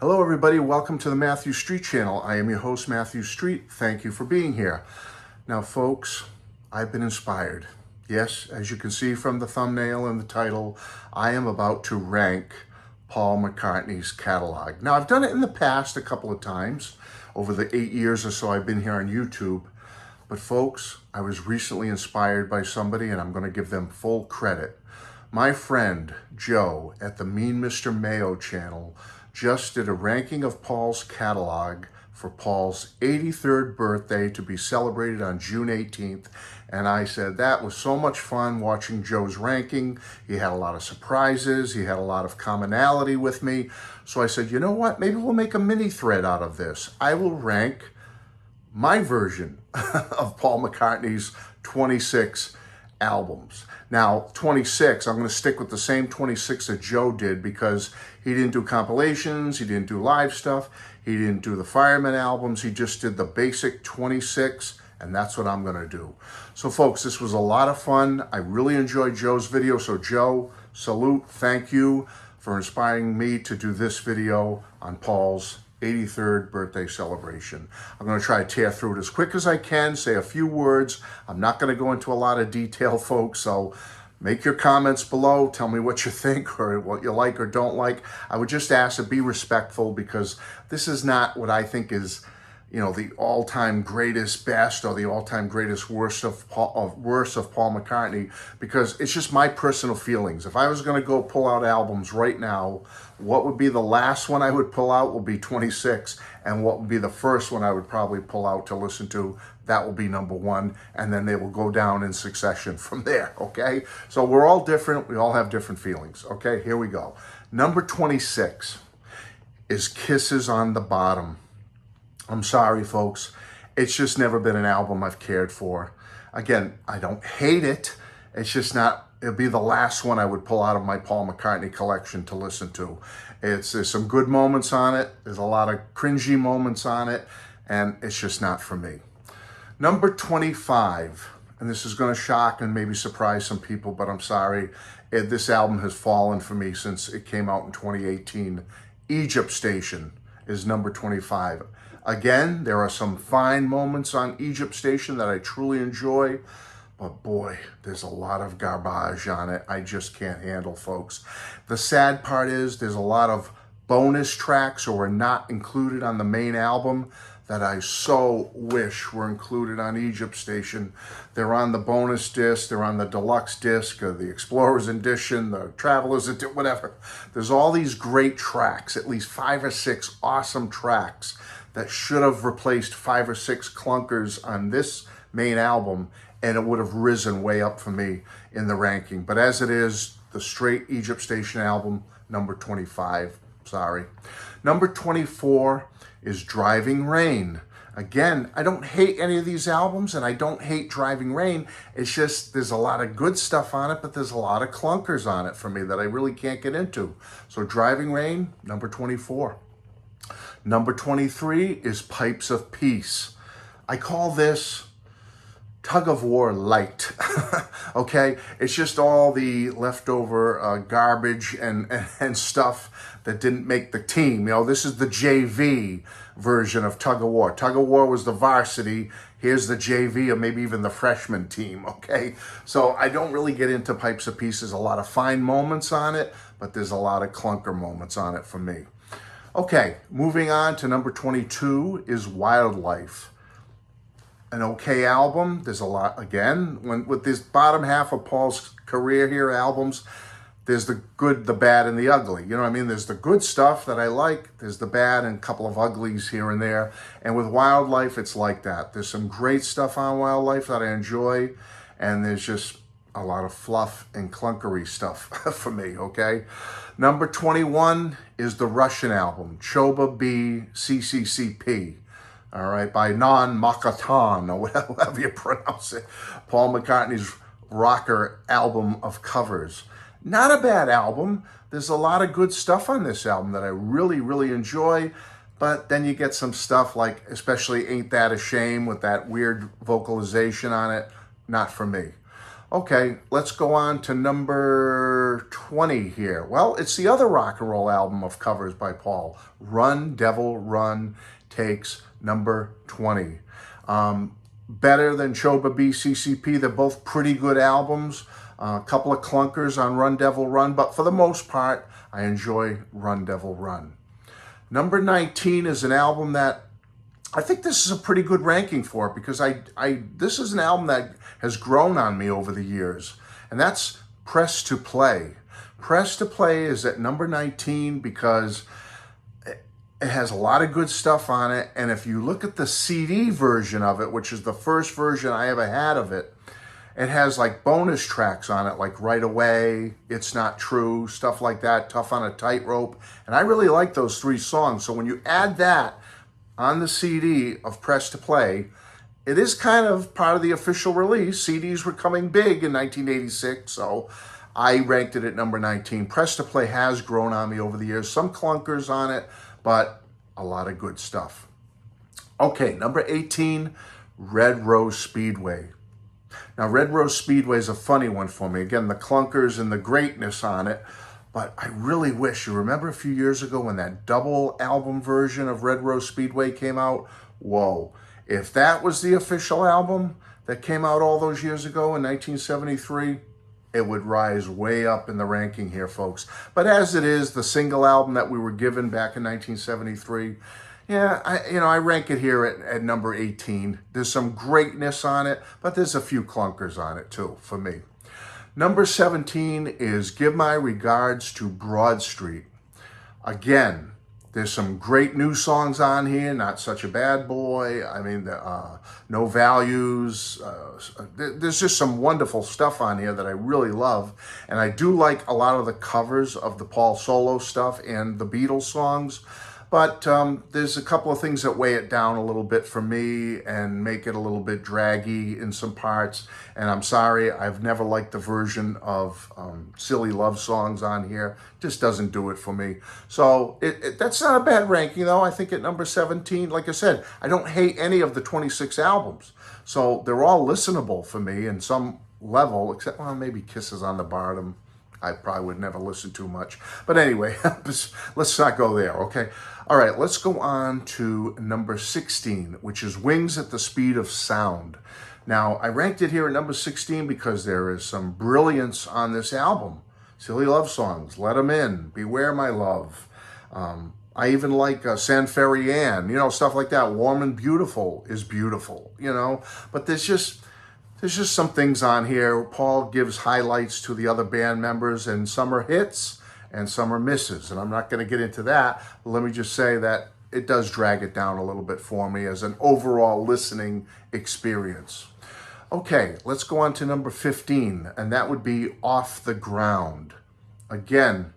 Hello everybody, welcome to the Matthew Street channel. I am your host, Matthew Street. Thank you for being here. Now folks, I've been inspired. Yes, as you can see from the thumbnail and the title, I am about to rank Paul McCartney's catalog. Now I've done it in the past a couple of times, over the 8 years or so I've been here on YouTube. But folks, I was recently inspired by somebody and I'm going to give them full credit. My friend Joe at the Mean Mr Mayo channel just did a ranking of Paul's catalog for Paul's 83rd birthday to be celebrated on June 18th. And I said, that was so much fun watching Joe's ranking. He had a lot of surprises. He had a lot of commonality with me. So I said, you know what? Maybe we'll make a mini thread out of this. I will rank my version of Paul McCartney's 26 albums. Now, 26, I'm going to stick with the same 26 that Joe did because he didn't do compilations, he didn't do live stuff, he didn't do the Fireman albums, he just did the basic 26, and that's what I'm going to do. So folks, this was a lot of fun. I really enjoyed Joe's video, so Joe, salute, thank you for inspiring me to do this video on Paul's 83rd birthday celebration. I'm going to try to tear through it as quick as I can, say a few words. I'm not going to go into a lot of detail, folks, so make your comments below. Tell me what you think or what you like or don't like. I would just ask to be respectful because this is not what I think is, you know, the all-time greatest best or the all-time greatest worst of Paul McCartney, because it's just my personal feelings. If I was going to go pull out albums right now, what would be the last one I would pull out will be 26, and what would be the first one I would probably pull out to listen to, that will be number one, and then they will go down in succession from there, okay? So we're all different. We all have different feelings, okay? Here we go. Number 26 is Kisses on the Bottom. I'm sorry, folks. It's just never been an album I've cared for. Again, I don't hate it. It's just not, it'll be the last one I would pull out of my Paul McCartney collection to listen to. There's some good moments on it. There's a lot of cringy moments on it, and it's just not for me. Number 25, and this is going to shock and maybe surprise some people, but I'm sorry. This album has fallen for me since it came out in 2018. Egypt Station is number 25. Again, there are some fine moments on Egypt Station that I truly enjoy, but boy, there's a lot of garbage on it I just can't handle, folks. The sad part is there's a lot of bonus tracks or were not included on the main album that I so wish were included on Egypt Station. They're on the bonus disc, they're on the deluxe disc, or the Explorers Edition, the Travelers Edition, whatever. There's all these great tracks, at least 5 or 6 awesome tracks that should have replaced 5 or 6 clunkers on this main album, and it would have risen way up for me in the ranking. But as it is, the straight Egypt Station album, number 25, sorry. Number 24 is Driving Rain. Again, I don't hate any of these albums, and I don't hate Driving Rain. It's just there's a lot of good stuff on it, but there's a lot of clunkers on it for me that I really can't get into. So Driving Rain, number 24. Number 23 is Pipes of Peace. I call this Tug of War light, okay? It's just all the leftover garbage and stuff that didn't make the team. You know, this is the JV version of Tug of War. Tug of War was the varsity. Here's the JV or maybe even the freshman team, okay? So I don't really get into Pipes of Peace. There's a lot of fine moments on it, but there's a lot of clunker moments on it for me. Okay, moving on to number 22 is Wildlife. An okay album. There's a lot, again, with this bottom half of Paul's career here, albums, there's the good, the bad, and the ugly. You know what I mean? There's the good stuff that I like. There's the bad and a couple of uglies here and there. And with Wildlife, it's like that. There's some great stuff on Wildlife that I enjoy, and there's just a lot of fluff and clunkery stuff for me, okay? Number 21 is the Russian album, Choba B CCCP, all right, by Non Makatan, or whatever you pronounce it. Paul McCartney's rocker album of covers. Not a bad album. There's a lot of good stuff on this album that I really, really enjoy, but then you get some stuff like, especially Ain't That a Shame with that weird vocalization on it, not for me. Okay, let's go on to number 20 here. Well, it's the other rock and roll album of covers by Paul. Run, Devil, Run takes number 20. Better than Choba BCCP. They're both pretty good albums. A couple of clunkers on Run, Devil, Run, but for the most part, I enjoy Run, Devil, Run. Number 19 is an album that I think this is a pretty good ranking for it because this is an album that has grown on me over the years, and that's Press to Play. Press to Play is at number 19 because it has a lot of good stuff on it, and if you look at the CD version of it, which is the first version I ever had of it, it has like bonus tracks on it, like Right Away, It's Not True, stuff like that, Tough on a Tightrope, and I really like those 3 songs. So when you add that on the CD of Press to Play, it is kind of part of the official release. CDs were coming big in 1986, so I ranked it at number 19. Press to Play has grown on me over the years. Some clunkers on it, but a lot of good stuff. Okay, number 18, Red Rose Speedway. Now, Red Rose Speedway is a funny one for me. Again, the clunkers and the greatness on it. But I really wish, you remember a few years ago when that double album version of Red Rose Speedway came out? Whoa. If that was the official album that came out all those years ago in 1973, it would rise way up in the ranking here, folks. But as it is, the single album that we were given back in 1973, yeah, I rank it here at number 18. There's some greatness on it, but there's a few clunkers on it too, for me. Number 17 is Give My Regards to Broad Street. Again, there's some great new songs on here. Not Such a Bad Boy. I mean, No Values. There's just some wonderful stuff on here that I really love. And I do like a lot of the covers of the Paul solo stuff and the Beatles songs. But there's a couple of things that weigh it down a little bit for me and make it a little bit draggy in some parts. And I'm sorry, I've never liked the version of Silly Love Songs on here. Just doesn't do it for me. So that's not a bad ranking, though. I think at number 17, like I said, I don't hate any of the 26 albums. So they're all listenable for me in some level, except, well, maybe Kisses on the Bottom. I probably would never listen to much. But anyway, let's not go there, okay? All right, let's go on to number 16, which is Wings at the Speed of Sound. Now, I ranked it here at number 16 because there is some brilliance on this album. Silly Love Songs, Let 'Em In, Beware My Love. I even like San Ferry Ann, stuff like that. Warm and Beautiful is beautiful, But there's just some things on here. Paul gives highlights to the other band members, and some are hits and some are misses. And I'm not going to get into that. Let me just say that it does drag it down a little bit for me as an overall listening experience. Okay, let's go on to number 15, and that would be Off the Ground. Again,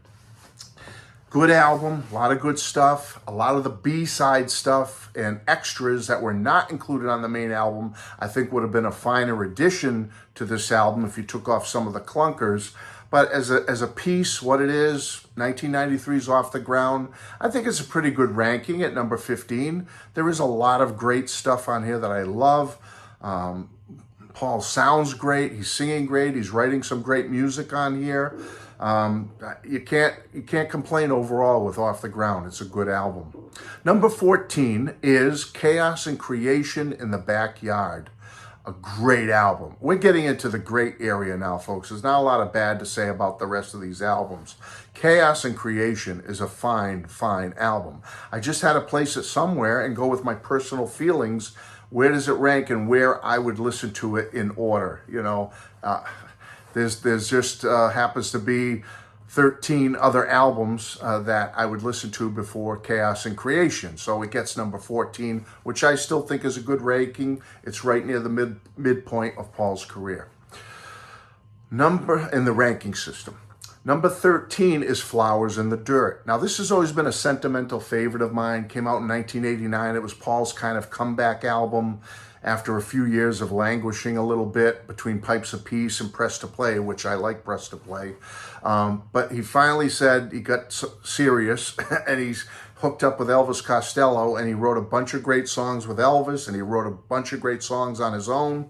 good album, a lot of good stuff, a lot of the B-side stuff and extras that were not included on the main album, I think would have been a finer addition to this album if you took off some of the clunkers. But as a piece, what it is, 1993's Off the Ground, I think it's a pretty good ranking at number 15. There is a lot of great stuff on here that I love. Paul sounds great, he's singing great, he's writing some great music on here. You can't complain overall with Off the Ground. It's a good album. Number 14 is Chaos and Creation in the Backyard. A great album. We're getting into the great area now, folks. There's not a lot of bad to say about the rest of these albums. Chaos and Creation is a fine, fine album. I just had to place it somewhere and go with my personal feelings. Where does it rank and where I would listen to it in order, There's just happens to be 13 other albums that I would listen to before Chaos and Creation. So it gets number 14, which I still think is a good ranking. It's right near the midpoint of Paul's career. Number in the ranking system. Number 13 is Flowers in the Dirt. Now, this has always been a sentimental favorite of mine. Came out in 1989. It was Paul's kind of comeback album after a few years of languishing a little bit between Pipes of Peace and Press to Play, which I like Press to Play. But he finally said he got serious and he's hooked up with Elvis Costello, and he wrote a bunch of great songs with Elvis, and he wrote a bunch of great songs on his own.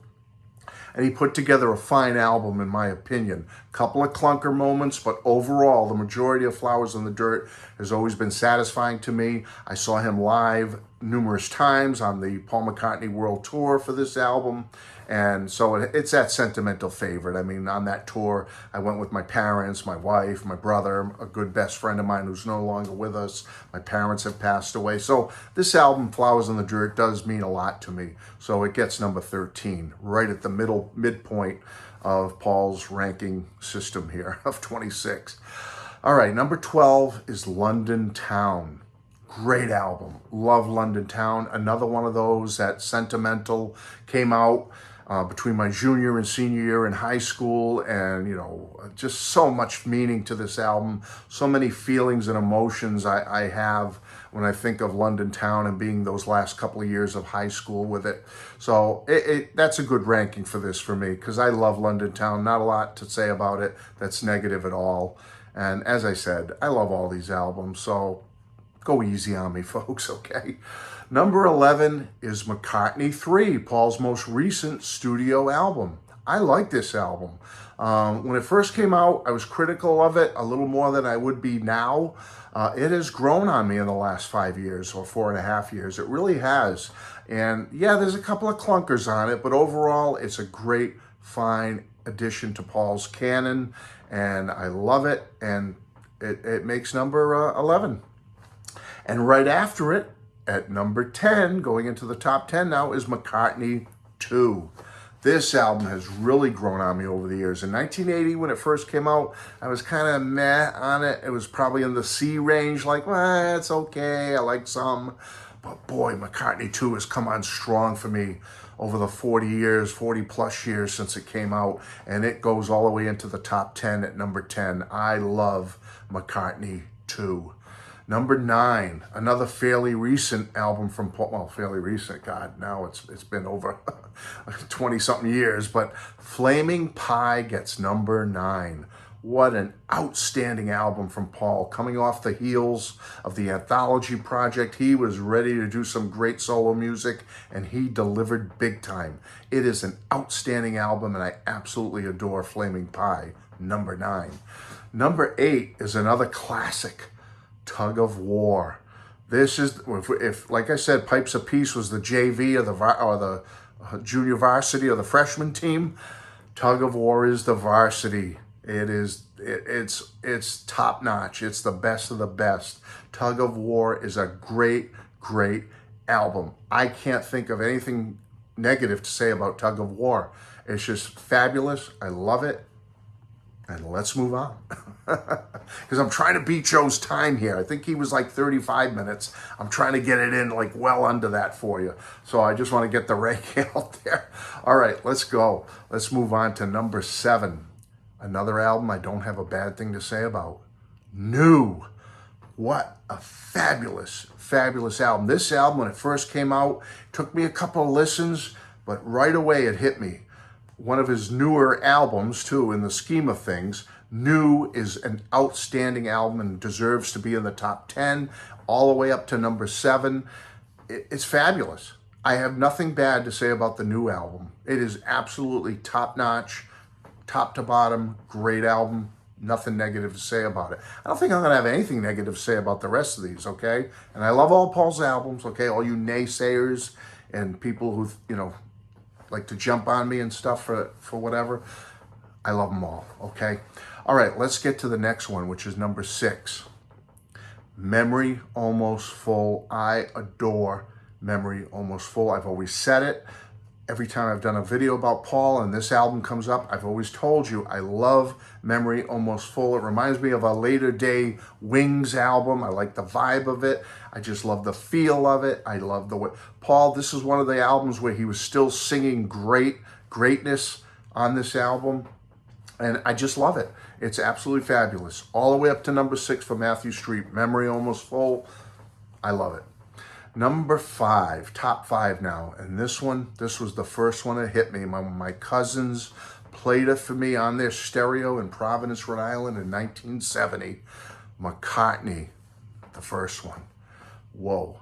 and he put together a fine album, in my opinion. Couple of clunker moments, but overall, the majority of Flowers in the Dirt has always been satisfying to me. I saw him live numerous times on the Paul McCartney World Tour for this album, and so it's that sentimental favorite. I mean, on that tour, I went with my parents, my wife, my brother, a good best friend of mine who's no longer with us. My parents have passed away. So this album, Flowers in the Dirt, does mean a lot to me. So it gets number 13, right at the midpoint of Paul's ranking system here of 26. All right, number 12 is London Town. Great album. Love London Town. Another one of those that sentimental, came out between my junior and senior year in high school, and just so much meaning to this album. So many feelings and emotions I have when I think of London Town and being those last couple of years of high school with it. So that's a good ranking for this for me, because I love London Town. Not a lot to say about it that's negative at all. And as I said, I love all these albums, so go easy on me, folks, okay? Number 11 is McCartney 3, Paul's most recent studio album. I like this album. When it first came out, I was critical of it a little more than I would be now. It has grown on me in the last 5 years or 4.5 years. It really has. And yeah, there's a couple of clunkers on it, but overall, it's a great, fine addition to Paul's canon, and I love it, and it makes number 11. And right after it, at number 10, going into the top 10 now, is McCartney 2. This album has really grown on me over the years. In 1980, when it first came out, I was kind of meh on it. It was probably in the C range, like, well, it's okay, I like some. But boy, McCartney 2 has come on strong for me over the 40 plus years since it came out. And it goes all the way into the top 10 at number 10. I love McCartney 2. Number 9, another fairly recent album from Paul. Well, fairly recent, God, now it's been over 20-something years, but Flaming Pie gets number 9. What an outstanding album from Paul. Coming off the heels of the Anthology project, he was ready to do some great solo music, and he delivered big time. It is an outstanding album, and I absolutely adore Flaming Pie, number 9. Number 8 is another classic, Tug of War. This is, if like I said, Pipes of Peace was the JV or the junior varsity or the freshman team, Tug of War is the varsity. It's top notch. It's the best of the best. Tug of War is a great, great album. I can't think of anything negative to say about Tug of War. It's just fabulous. I love it. And let's move on. Because I'm trying to beat Joe's time here. I think he was like 35 minutes. I'm trying to get it in like well under that for you. So I just want to get the ranking out there. All right, let's go. Let's move on to number 7. Another album I don't have a bad thing to say about. New. What a fabulous, fabulous album. This album, when it first came out, took me a couple of listens, but right away it hit me. One of his newer albums, too, in the scheme of things. New is an outstanding album and deserves to be in the top 10, all the way up to number 7. It's fabulous. I have nothing bad to say about the New album. It is absolutely top-notch, top to bottom, great album. Nothing negative to say about it. I don't think I'm going to have anything negative to say about the rest of these, okay? And I love all Paul's albums, okay? All you naysayers and people who, like to jump on me and stuff for whatever. I love them all, okay? All right, let's get to the next one, which is number 6. Memory Almost Full. I adore Memory Almost Full. I've always said it. Every time I've done a video about Paul and this album comes up, I've always told you I love Memory Almost Full. It reminds me of a later day Wings album. I like the vibe of it. I just love the feel of it. I love the way. Paul, this is one of the albums where he was still singing greatness on this album. And I just love it. It's absolutely fabulous. All the way up to number 6 for Matthew Street. Memory Almost Full. I love it. Number 5, top 5 now. And this was the first one that hit me. My cousins played it for me on their stereo in Providence, Rhode Island in 1970. McCartney, the first one. Whoa.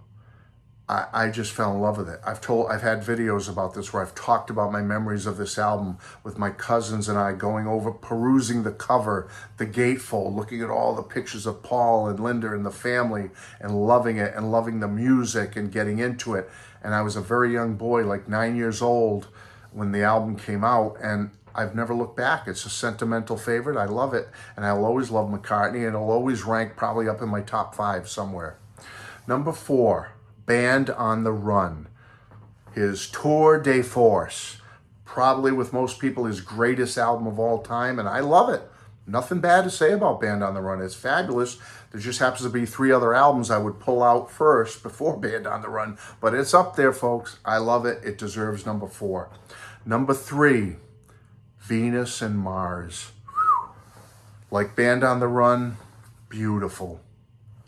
I just fell in love with it. I've had videos about this where I've talked about my memories of this album with my cousins and I going over, perusing the cover, the gatefold, looking at all the pictures of Paul and Linda and the family and loving it and loving the music and getting into it. And I was a very young boy, like 9 years old when the album came out, and I've never looked back. It's a sentimental favorite. I love it. And I'll always love McCartney, and it'll always rank probably up in my top 5 somewhere. Number 4. Band on the Run, his tour de force, probably with most people his greatest album of all time, and I love it. Nothing bad to say about Band on the Run. It's fabulous. There just happens to be 3 other albums I would pull out first before Band on the Run, but it's up there, folks. I love it. It deserves number 4. Number 3, Venus and Mars. Whew. Like Band on the Run, beautiful.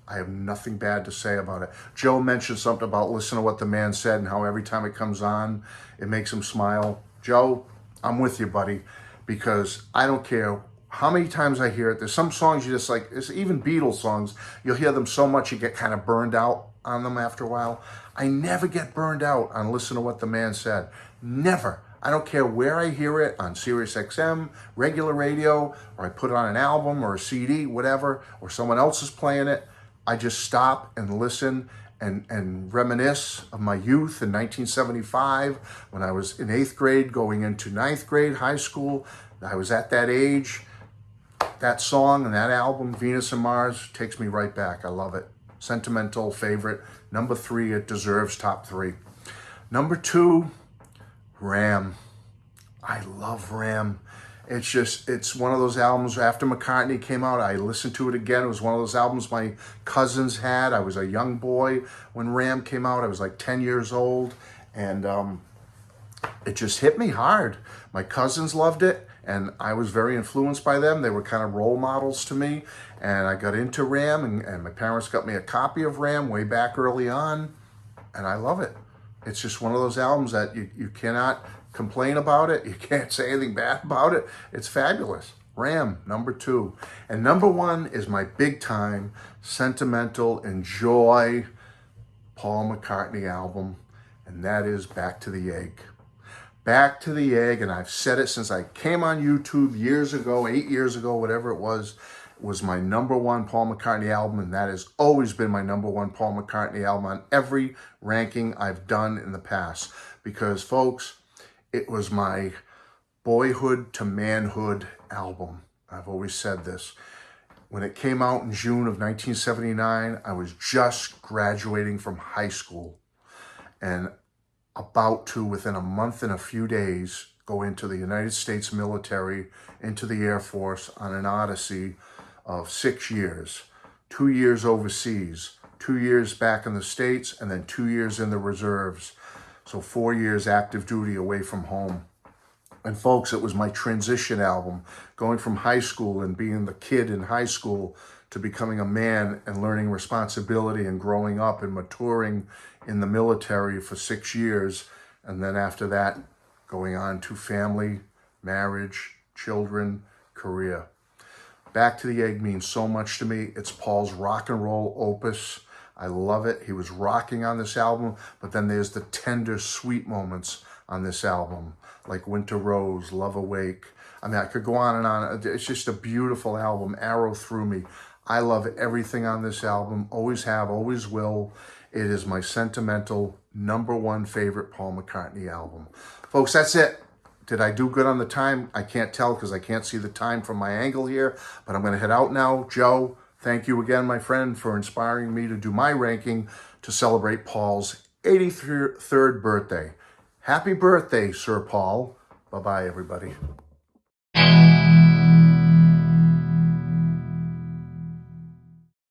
I have nothing bad to say about it. Joe mentioned something about listen to what the man said and how every time it comes on, it makes him smile. Joe, I'm with you, buddy, because I don't care how many times I hear it. There's some songs you just like, it's even Beatles songs, you'll hear them so much you get kind of burned out on them after a while. I never get burned out on listen to what the man said. Never. I don't care where I hear it, on Sirius XM, regular radio, or I put it on an album or a CD, whatever, or someone else is playing it. I just stop and listen and reminisce of my youth in 1975 when I was in 8th grade going into 9th grade, high school. I was at that age. That song and that album, Venus and Mars, takes me right back. I love it. Sentimental favorite. Number 3, it deserves top 3. Number 2, Ram. I love Ram. It's one of those albums, after McCartney came out, I listened to it again. It was one of those albums my cousins had. I was a young boy when Ram came out. I was like 10 years old, and it just hit me hard. My cousins loved it, and I was very influenced by them. They were kind of role models to me, and I got into Ram, and my parents got me a copy of Ram way back early on, and I love it. It's just one of those albums that you cannot complain about it. You can't say anything bad about it. It's fabulous. Ram, number 2. And number 1 is my big time, sentimental, enjoy Paul McCartney album, and that is Back to the Egg. Back to the Egg, and I've said it since I came on YouTube years ago, 8 years ago, whatever it was my number 1 Paul McCartney album, and that has always been my number 1 Paul McCartney album on every ranking I've done in the past. Because, folks, it was my boyhood to manhood album. I've always said this. When it came out in June of 1979, I was just graduating from high school and about to, within a month and a few days, go into the United States military, into the Air Force on an odyssey of 6 years. 2 years overseas, 2 years back in the States, and then 2 years in the reserves. So 4 years active duty away from home. And folks, it was my transition album, going from high school and being the kid in high school to becoming a man and learning responsibility and growing up and maturing in the military for 6 years. And then after that, going on to family, marriage, children, career. Back to the Egg means so much to me. It's Paul's rock and roll opus. I love it. He was rocking on this album, but then there's the tender, sweet moments on this album, like Winter Rose, Love Awake. I mean, I could go on and on. It's just a beautiful album, Arrow Through Me. I love everything on this album, always have, always will. It is my sentimental number 1 favorite Paul McCartney album. Folks, that's it. Did I do good on the time? I can't tell because I can't see the time from my angle here, but I'm going to head out now. Joe, thank you again, my friend, for inspiring me to do my ranking to celebrate Paul's 83rd birthday. Happy birthday, Sir Paul. Bye-bye, everybody.